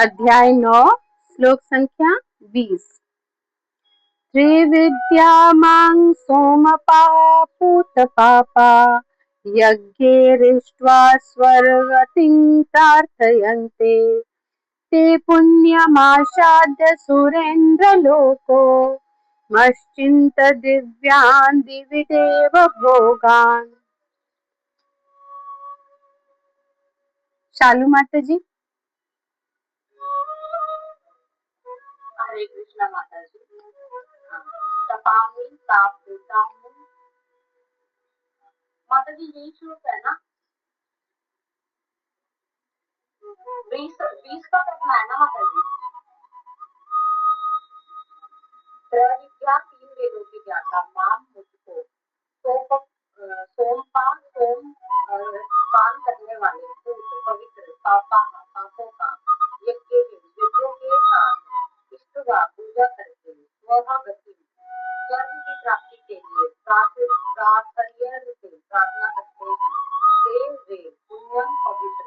अध्याय 9 श्लोक संख्या 20। त्रिविद्या मां सोमपापूत पापा यज्ञैरिष्ट्वा स्वर्गतिं प्रार्थयन्ते ते पुण्यमासाद्य सुरेन्द्रलोको मश्चिन्त दिव्यान् दिवि देव भोगान्। शालू माता जी। हरे कृष्णा माता जी। तपामी ताप देता हूँ माता जी, यही श्लोक है ना? 20 का रखना है ना माता जी? विद्या 3 वेदों की ज्ञाता माम मुझको सोमपान पान करने वाले पवित्र पापों का यज्ञों के साथ इष्टवा पूजा करके वह गति स्वर्ग की प्राप्ति के लिए प्रार्थना करते हैं। देव वे पुण्यम पवित्र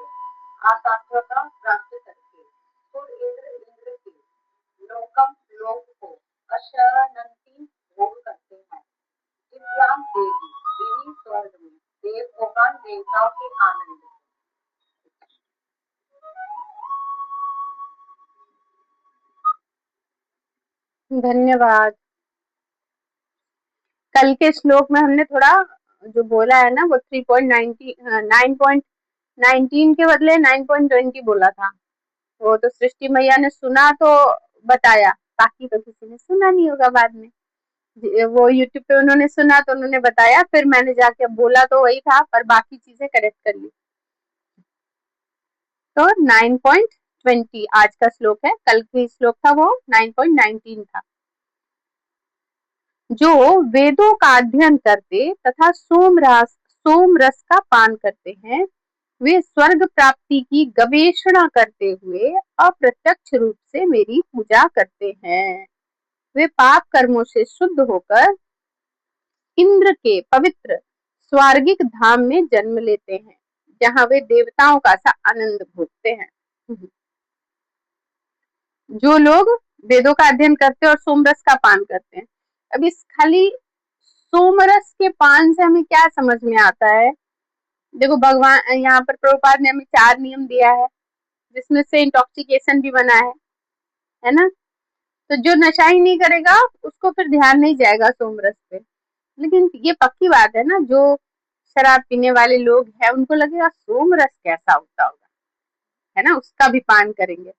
आसात्वता प्राप्त करके खुद इंद्र के लोक को अशनंती भोग करते हैं। दिव्यांग देवी देवी स्वर्ग में देव भगवान देवताओं के आनंद। धन्यवाद। कल के श्लोक में हमने थोड़ा जो बोला है ना वो 9.19 के बदले 9.20 बोला था। वो तो सृष्टि मैया ने सुना तो बताया, बाकी तो किसी ने सुना नहीं होगा। बाद में वो यूट्यूब पे उन्होंने सुना तो उन्होंने बताया, फिर मैंने जाके बोला तो वही था पर बाकी चीजें करेक्ट कर ली। तो 9.20 आज का श्लोक है, कल की श्लोक था वो 9.19 था। जो वेदों का अध्ययन करते तथा सोम रस का पान करते हैं, वे स्वर्ग प्राप्ति की गवेषणा करते हुए अप्रत्यक्ष रूप से मेरी पूजा करते हैं। वे पाप कर्मों से शुद्ध होकर इंद्र के पवित्र स्वर्गिक धाम में जन्म लेते हैं, जहां वे देवताओं का सा आनंद भोगते हैं। जो लोग वेदों का अध्ययन करते हैं और सोमरस का पान करते हैं। अब इस खाली सोमरस के पान से हमें क्या समझ में आता है? देखो, भगवान यहाँ पर प्रभुपाद ने हमें 4 नियम दिया है, जिसमें से इंटॉक्सिकेशन भी बना है ना? तो जो नशा ही नहीं करेगा उसको फिर ध्यान नहीं जाएगा सोमरस पे। लेकिन ये पक्की बात है ना, जो शराब पीने वाले लोग हैं उनको लगेगा सोमरस कैसा होता होगा, है ना? उसका भी पान करेंगे।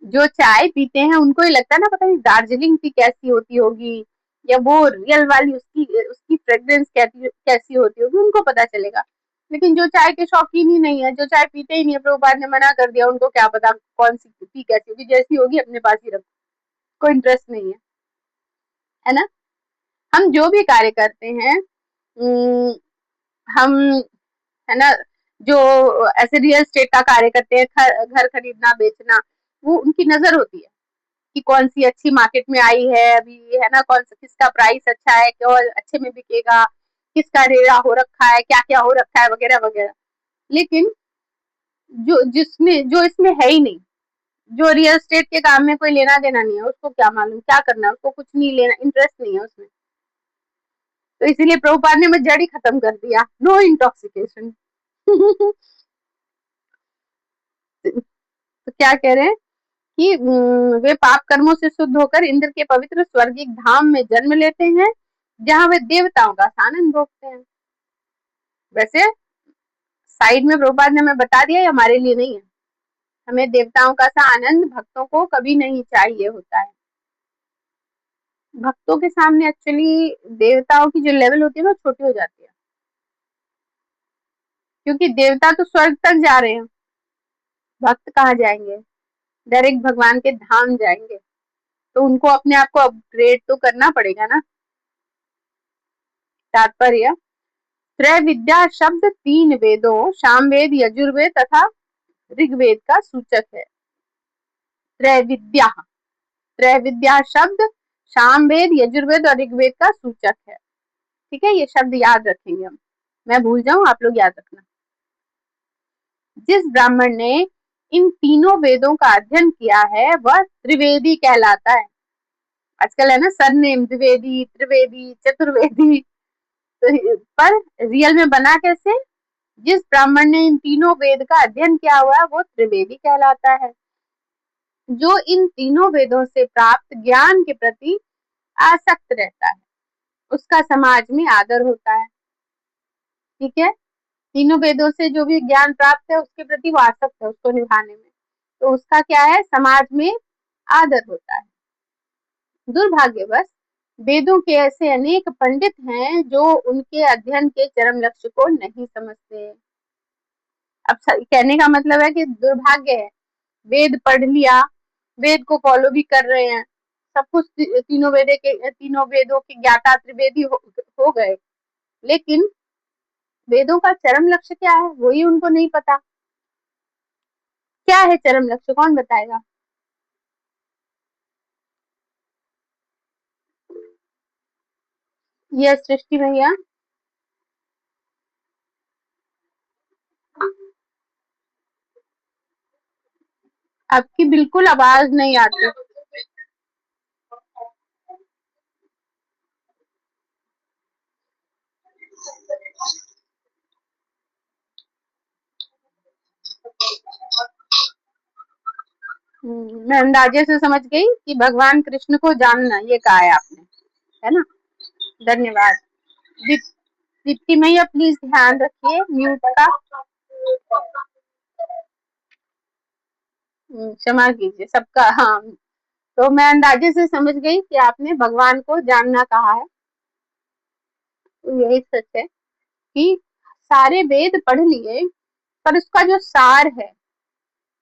जो चाय पीते हैं उनको ही लगता है ना, पता नहीं दार्जिलिंग की कैसी होती होगी, या वो रियल वाली उसकी फ्रेग्रेंस कैसी होती होगी, उनको पता चलेगा। लेकिन जो चाय के शौकीन ही नहीं है, जो चाय पीते ही नहीं है, प्रभुपाद ने मना कर दिया, उनको क्या पता कौन सी टी कैसी होगी, जैसी होगी अपने पास ही रखो, कोई इंटरेस्ट नहीं है ना? हम जो भी कार्य करते हैं, हम, है ना, जो ऐसे रियल एस्टेट का कार्य करते हैं, घर खरीदना बेचना, वो उनकी नजर होती है कि कौन सी अच्छी मार्केट में आई है अभी, है ना, कौन सा किसका प्राइस अच्छा है, क्या अच्छे में बिकेगा, किसका रेरा हो रखा है, क्या क्या हो रखा है, वगैरह वगैरह। लेकिन जो इसमें है ही नहीं, जो रियल एस्टेट के काम में कोई लेना देना नहीं है, उसको क्या मालूम क्या करना है, उसको कुछ नहीं लेना, इंटरेस्ट नहीं है उसमें। तो इसीलिए प्रभुपाद ने मैं जड़ ही खत्म कर दिया, नो इंटॉक्सिकेशन। तो क्या कह रहे हैं कि वे पाप कर्मों से शुद्ध होकर इंद्र के पवित्र स्वर्गिक धाम में जन्म लेते हैं, जहां वे देवताओं का आनंद भोगते हैं। वैसे साइड में प्रभुपाद ने हमें बता दिया, हमारे लिए नहीं है। हमें देवताओं का सा आनंद भक्तों को कभी नहीं चाहिए होता है। भक्तों के सामने एक्चुअली देवताओं की जो लेवल होती है ना, छोटी हो जाती है, क्योंकि देवता तो स्वर्ग तक जा रहे हैं, भक्त कहाँ जाएंगे? डायरेक्ट भगवान के धाम जाएंगे। तो उनको अपने आप को अपग्रेड तो करना पड़ेगा ना। तात्पर्य, त्रैविद्या शब्द 3 वेदों सामवेद, यजुर्वेद तथा ऋग्वेद का सूचक है। त्रैविद्या त्रैविद्या शब्द सामवेद, यजुर्वेद और ऋग्वेद का सूचक है। ठीक है, ये शब्द याद रखेंगे हम, मैं भूल जाऊं आप लोग याद रखना। जिस ब्राह्मण ने इन तीनों वेदों का अध्ययन किया है वह त्रिवेदी कहलाता है। आजकल है ना सरनेम द्विवेदी, त्रिवेदी, चतुर्वेदी, तो पर रियल में बना कैसे? जिस ब्राह्मण ने इन तीनों वेद का अध्ययन किया हुआ है वो त्रिवेदी कहलाता है। जो इन तीनों वेदों से प्राप्त ज्ञान के प्रति आसक्त रहता है उसका समाज में आदर होता है। ठीक है, तीनों वेदों से जो भी ज्ञान प्राप्त है उसके प्रति वो आसक्त है उसको निभाने में, तो उसका क्या है, समाज में आदर होता है। दुर्भाग्यवश वेदों के ऐसे अनेक पंडित हैं जो उनके अध्ययन के चरम लक्ष्य को नहीं समझते। अब कहने का मतलब है कि दुर्भाग्य है, वेद पढ़ लिया, वेद को फॉलो भी कर रहे हैं, सब कुछ तीनों वेदों के ज्ञाता त्रिवेदी हो गए, लेकिन वेदों का चरम लक्ष्य क्या है वही उनको नहीं पता। क्या है चरम लक्ष्य, कौन बताएगा? ये सृष्टि भैया। आपकी बिल्कुल आवाज नहीं आती। मैं अंदाजे से समझ गई कि भगवान कृष्ण को जानना, ये कहा है आपने, है ना? धन्यवाद। दीप्ति मैया प्लीज ध्यान रखिए म्यूट का। क्षमा कीजिए सबका। हाँ, तो मैं अंदाजे से समझ गई कि आपने भगवान को जानना कहा है। तो यही सच है कि सारे वेद पढ़ लिए पर उसका जो सार है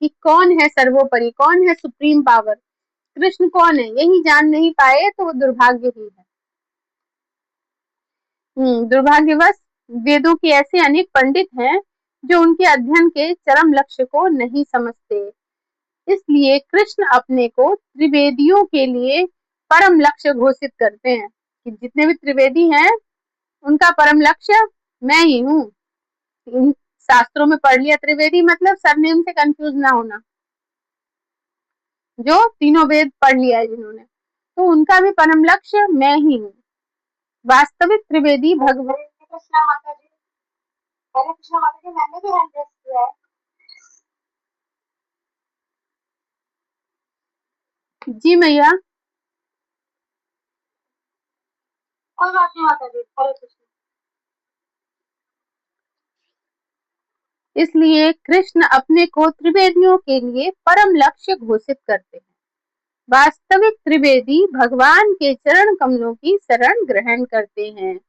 कि कौन है सर्वोपरि, कौन है सुप्रीम पावर, कृष्ण कौन है, यही जान नहीं पाए तो वो दुर्भाग्य ही है। दुर्भाग्यवश वेदों के ऐसे अनेक पंडित हैं जो उनके अध्ययन के चरम लक्ष्य को नहीं समझते। इसलिए कृष्ण अपने को त्रिवेदियों के लिए परम लक्ष्य घोषित करते हैं कि जितने भी त्रिवेदी हैं उनका परम लक्ष्य मैं ही हूँ। इन शास्त्रों में पढ़ लिया त्रिवेदी मतलब सरनेम से कंफ्यूज ना होना, जो तीनों वेद पढ़ लिया है जिन्होंने, तो उनका भी परम लक्ष्य मैं ही हूँ। वास्तविक त्रिवेदी भगवान। कृष्णा माता जी, हरे कृष्णा माता जी, मैंने भी हैंड रेस किया है। जी मैया। कोई बात नहीं माता जी, हरे कृष्णा। इसलिए कृष्ण अपने को त्रिवेदियों के लिए परम लक्ष्य घोषित करते हैं। वास्तविक त्रिवेदी भगवान के चरण कमलों की शरण ग्रहण करते हैं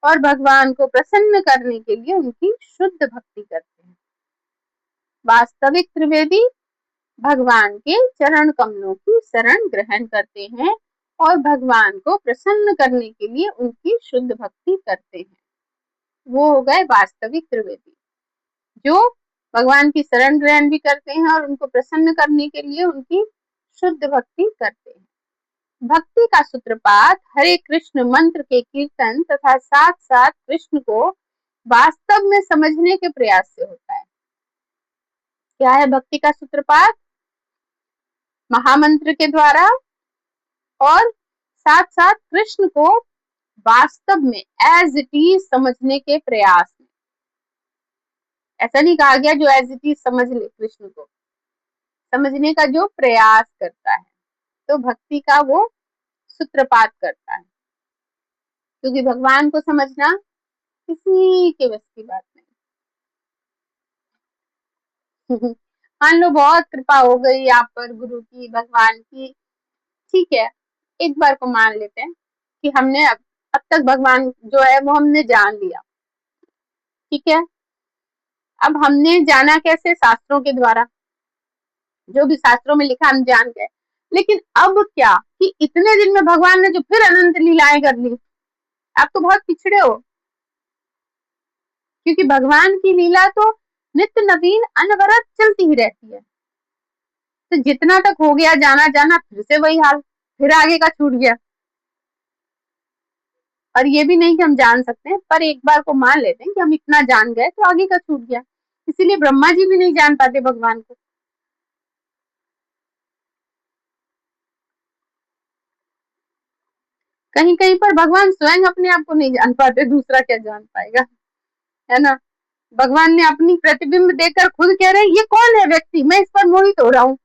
और भगवान को प्रसन्न करने के लिए उनकी शुद्ध भक्ति करते हैं। वास्तविक त्रिवेदी भगवान के चरण कमलों की शरण ग्रहण करते हैं और भगवान को प्रसन्न करने के लिए उनकी शुद्ध भक्ति करते हैं। वो हो गए वास्तविक त्रिवेदी, जो भगवान की शरण ग्रहण भी करते हैं और उनको प्रसन्न करने के लिए उनकी शुद्ध भक्ति करते हैं। भक्ति का सूत्रपात हरे कृष्ण मंत्र के कीर्तन तथा साथ साथ कृष्ण को वास्तव में समझने के प्रयास से होता है। क्या है भक्ति का सूत्रपात? महामंत्र के द्वारा और साथ साथ कृष्ण को वास्तव में एज इट इज समझने के प्रयास में। ऐसा नहीं कहा गया जो एज इट इज समझ ले, कृष्ण को समझने का जो प्रयास करता है, तो भक्ति का वो सूत्रपात करता है, क्योंकि भगवान को समझना किसी के बस की बात नहीं। मान लो बहुत कृपा हो गई आप पर गुरु की, भगवान की, ठीक है, एक बार को मान लेते हैं कि हमने अब तक भगवान जो है वो हमने जान लिया, ठीक है। अब हमने जाना कैसे? शास्त्रों के द्वारा, जो भी शास्त्रों में लिखा हम जान गए। लेकिन अब क्या कि इतने दिन में भगवान ने जो फिर अनंत लीलाएं कर ली, आप तो बहुत पिछड़े हो, क्योंकि भगवान की लीला तो नित्य नवीन अनवरत चलती ही रहती है। तो जितना तक हो गया जाना जाना, फिर से वही हाल, फिर आगे का छूट गया। और ये भी नहीं कि हम जान सकते हैं, पर एक बार को मान लेते हैं कि हम इतना जान गए तो आगे का छूट गया। इसीलिए ब्रह्मा जी भी नहीं जान पाते भगवान को, कहीं कहीं पर भगवान स्वयं अपने आप को नहीं जान पाते, दूसरा क्या जान पाएगा, है ना। भगवान ने अपनी प्रतिबिंब देखकर खुद कह रहे हैं ये कौन है व्यक्ति, मैं इस पर मोहित हो रहा हूँ।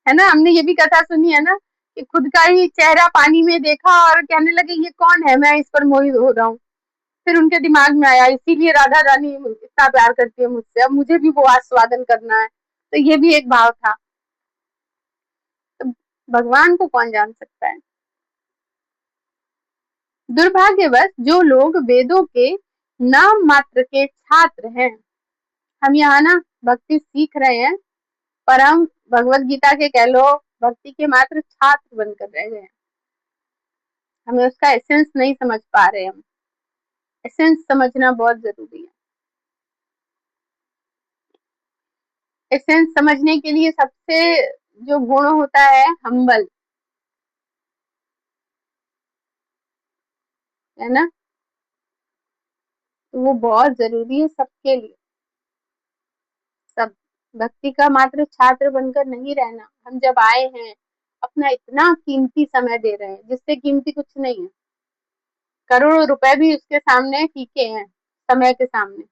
है ना, हमने ये भी कथा सुनी है ना कि खुद का ही चेहरा पानी में देखा और कहने लगे ये कौन है, मैं इस पर मोहित हो रहा हूँ। फिर उनके दिमाग में आया इसीलिए राधा रानी इतना प्यार करती है मुझसे, अब मुझे भी वो आस्वादन करना है। तो ये भी एक भाव था। तो भगवान को कौन जान सकता है। दुर्भाग्यवश जो लोग वेदों के नाम मात्र के छात्र हैं, हम यहाँ ना भक्ति सीख रहे हैं पर हम भगवत गीता के कह लो भक्ति के मात्र छात्र बनकर रह गए हैं। हमें उसका एसेंस नहीं समझ पा रहे, हम एसेंस समझना बहुत जरूरी है। एसेंस समझने के लिए सबसे जो गुण होता है हम्बल, है ना, तो वो बहुत जरूरी है सबके लिए। सब भक्ति का मात्र छात्र बनकर नहीं रहना। हम जब आए हैं अपना इतना कीमती समय दे रहे हैं, जिससे कीमती कुछ नहीं है, करोड़ों रुपए भी उसके सामने फीके हैं, समय के सामने।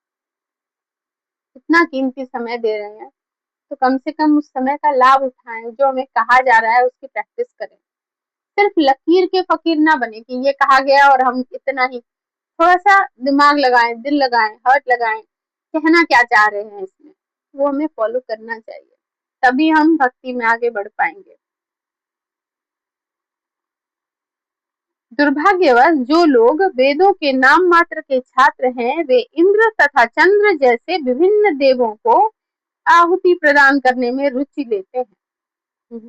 इतना कीमती समय दे रहे हैं तो कम से कम उस समय का लाभ उठाएं, जो हमें कहा जा रहा है उसकी प्रैक्टिस करें। सिर्फ लकीर के फकीर ना बने कि ये कहा गया और हम इतना ही। थोड़ा सा दिमाग लगाएं, दिल लगाएं, हार्ट लगाएं, कहना क्या चाह रहे हैं इसमें, वो हमें फॉलो करना चाहिए, तभी हम भक्ति में आगे बढ़ पाएंगे। दुर्भाग्यवश जो लोग वेदों के नाम मात्र के छात्र हैं, वे इंद्र तथा चंद्र जैसे विभिन्न देवों को आहुति प्रदान करने में रुचि लेते हैं।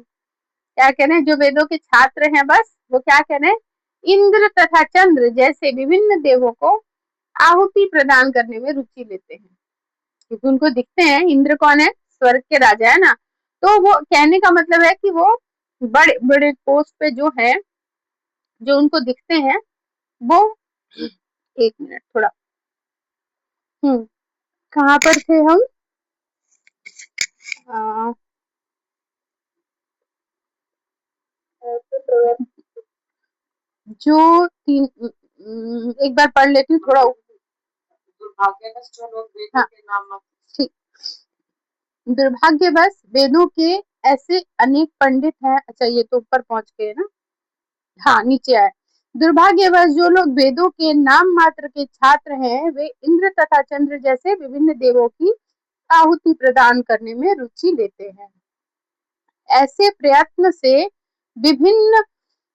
क्या कह रहे हैं, जो वेदों के छात्र हैं बस वो क्या कह रहे हैं, इंद्र तथा चंद्र जैसे विभिन्न देवों को आहुति प्रदान करने में रुचि लेते हैं, क्योंकि उनको दिखते हैं। इंद्र कौन है, स्वर्ग के राजा है ना। तो वो कहने का मतलब है कि वो बड़े बड़े पोस्ट पे जो है, जो उनको दिखते हैं वो, एक मिनट थोड़ा, कहाँ पर थे हम, आ, जो तीन, एक बार पढ़ लेती हूँ थोड़ा। दुर्भाग्यवश जो लोग वेदों हाँ के नाम ठीक। दुर्भाग्यवश वेदों के ऐसे अनेक पंडित हैं, अच्छा ये तो ऊपर पहुंच गए ना, हाँ नीचे आए। दुर्भाग्यवश जो लोग वेदों के नाम मात्र के छात्र हैं, वे इंद्र तथा चंद्र जैसे विभिन्न देवों की आहुति प्रदान करने में रुचि लेते हैं। ऐसे प्रयत्न से विभिन्न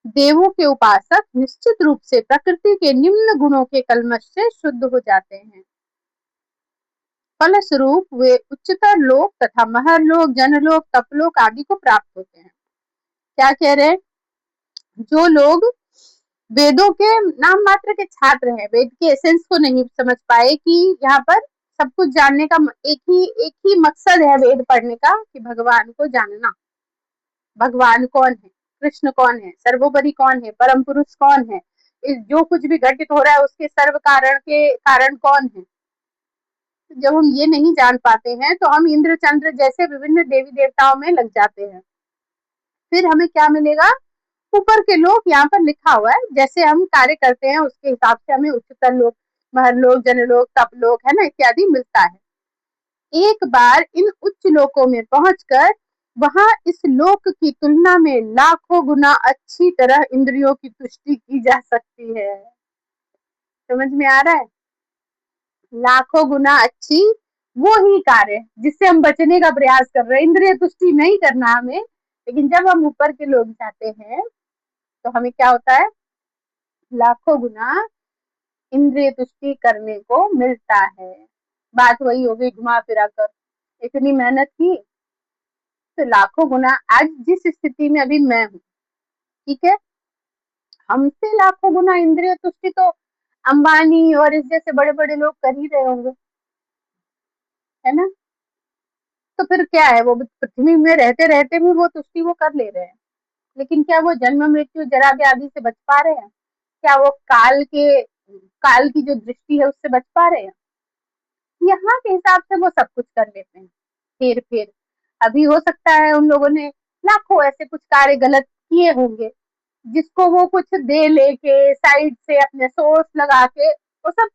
देवों के उपासक निश्चित रूप से प्रकृति के निम्न गुणों के कलमश से शुद्ध हो जाते हैं। फलस्वरूप वे उच्चतर लोक तथा महरलोक, जनलोक, तपलोक आदि को प्राप्त होते हैं। क्या कह रहे हैं, जो लोग वेदों के नाम मात्र के छात्र हैं, वेद के एसेंस को नहीं समझ पाए कि यहाँ पर सब कुछ जानने का एक ही मकसद है वेद पढ़ने का, कि भगवान को जानना। भगवान कौन है, कृष्ण कौन है, सर्वोपरि कौन है, परम पुरुष कौन है, इस जो कुछ भी घटित हो रहा है उसके सर्व कारण के कारण कौन है। जब हम ये नहीं जान पाते हैं तो हम इंद्र चंद्र जैसे विभिन्न देवी देवताओं में लग जाते हैं। फिर हमें क्या मिलेगा, ऊपर के लोग यहाँ पर लिखा हुआ है, जैसे हम कार्य करते हैं उसके हिसाब से हमें उच्चतर लोक, महरलोक, जनलोक, तपलोक है ना इत्यादि मिलता है। एक बार इन उच्च लोकों में पहुंचकर वहां इस लोक की तुलना में लाखों गुना अच्छी तरह इंद्रियों की तुष्टि की जा सकती है। समझ में आ रहा है, लाखों गुना अच्छी वो ही कार्य जिससे हम बचने का प्रयास कर रहे हैं, इंद्रिय तुष्टि नहीं करना हमें। लेकिन जब हम ऊपर के लोग जाते हैं तो हमें क्या होता है, लाखों गुना इंद्रिय तुष्टि करने को मिलता है। बात वही हो गई घुमा फिरा कर, इतनी मेहनत की तो लाखों गुना, आज जिस स्थिति में अभी मैं हूँ, ठीक है, हमसे लाखों गुना इंद्रिय तुष्टि तो अंबानी और इस जैसे बड़े बड़े लोग कर ही रहे होंगे, है ना। तो फिर क्या है, वो पृथ्वी में रहते रहते भी वो तुष्टि वो कर ले रहे हैं, लेकिन क्या वो जन्म मृत्यु जरा व्याधि से बच पा रहे हैं, क्या वो काल की जो दृष्टि है उससे बच पा रहे हैं। यहाँ के हिसाब से वो सब कुछ कर लेते हैं। फिर अभी हो सकता है उन लोगों ने लाखों ऐसे कुछ कार्य गलत किए होंगे, जिसको वो कुछ दे लेके साइड से अपने सोर्स लगा के वो सब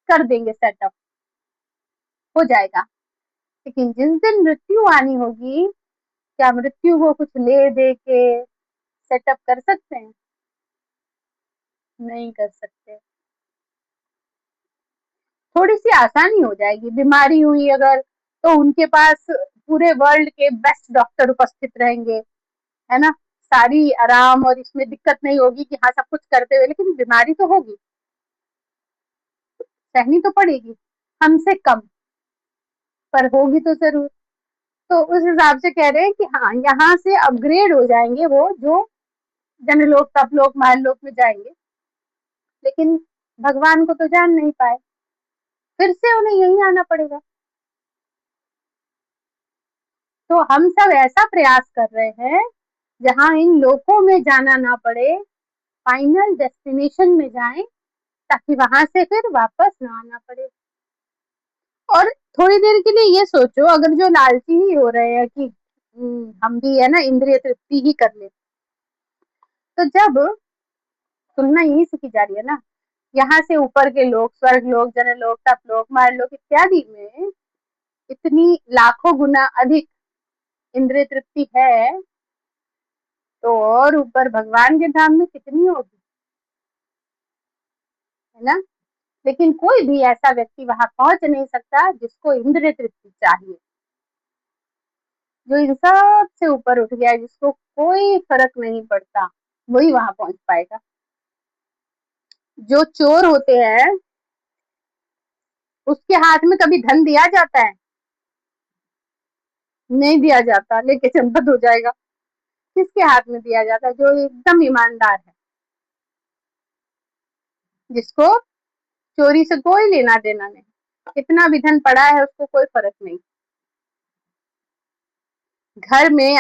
कर देंगे, सेटअप हो जाएगा। लेकिन जिस दिन मृत्यु आनी होगी, क्या मृत्यु को कुछ ले दे के सेटअप कर सकते हैं? नहीं कर सकते। थोड़ी सी आसानी हो जाएगी, बीमारी हुई अगर तो उनके पास पूरे वर्ल्ड के बेस्ट डॉक्टर उपस्थित रहेंगे, है ना, सारी आराम और इसमें दिक्कत नहीं होगी कि हाँ सब कुछ करते हुए, लेकिन बीमारी तो होगी, सहनी तो पड़ेगी, हमसे कम, पर होगी तो जरूर। तो उस हिसाब से कह रहे हैं कि हाँ यहाँ से अपग्रेड हो जाएंगे वो जो जनलोक तपलोक महलोक में जाएंगे, लेकिन भगवान को तो जान नहीं पाए, फिर से उन्हें यही आना पड़ेगा। तो हम सब ऐसा प्रयास कर रहे हैं जहां इन लोकों में जाना ना पड़े, फाइनल डेस्टिनेशन में जाएं, ताकि वहां से फिर वापस ना आना पड़े। और थोड़ी देर के लिए ये सोचो, अगर जो लालची ही हो रहे हैं कि हम भी है ना इंद्रिय तृप्ति ही कर ले, तो जब तुलना यही से की जा रही है ना, यहाँ से ऊपर के लोग, स्वर्ग लोग, जनलोक, तपलोक, मारलोक इत्यादि में इतनी लाखों गुना अधिक इंद्रिय तृप्ति है, तो और ऊपर भगवान के धाम में कितनी होगी, है ना। लेकिन कोई भी ऐसा व्यक्ति वहां पहुंच नहीं सकता जिसको इंद्रिय तृप्ति चाहिए, जो इन सब से ऊपर उठ गया है, जिसको कोई फर्क नहीं पड़ता, वही वहां पहुंच पाएगा। जो चोर होते हैं उसके हाथ में कभी धन दिया जाता है? नहीं दिया जाता, लेके चंपत हो जाएगा। किसके हाथ में दिया जाता है? जो एकदम ईमानदार है, जिसको चोरी से कोई लेना देना नहीं, कितना भी धन पड़ा है उसको कोई फर्क नहीं। घर में